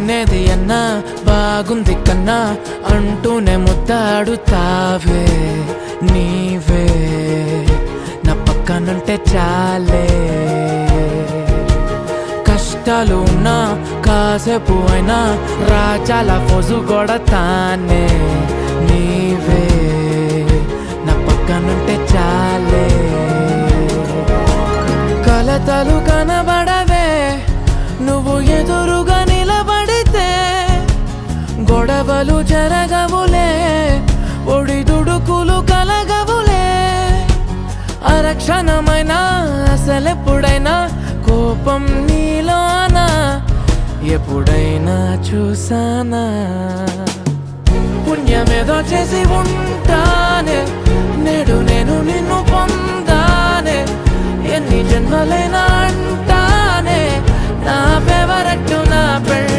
తినేది అన్నా బాగుంది కన్నా అంటూనే ముద్దాడుతావే నీవే నా పక్కనుంటే చాలే కష్టాలు ఉన్నా కాసేపు అయినా రాజాల ఫోజు కొడతానే నీవే నా పక్కనుంటే చాలే కలతలు కనబడవే నువ్వు ఎదురుగా నిలబడితే గొడవలు జరగవులే ఒడిదుడుకులు కలగవులే అరక్షణమైనా అసలెప్పుడైనా కోపం నీలోనా ఎప్పుడైనా చూసానా పుణ్యమేదో చేసి ఉంటానే నేడు నేను నిన్ను పొందానే ఎన్ని జన్మలైనా అంటానే నా ఫేవరెట్ నా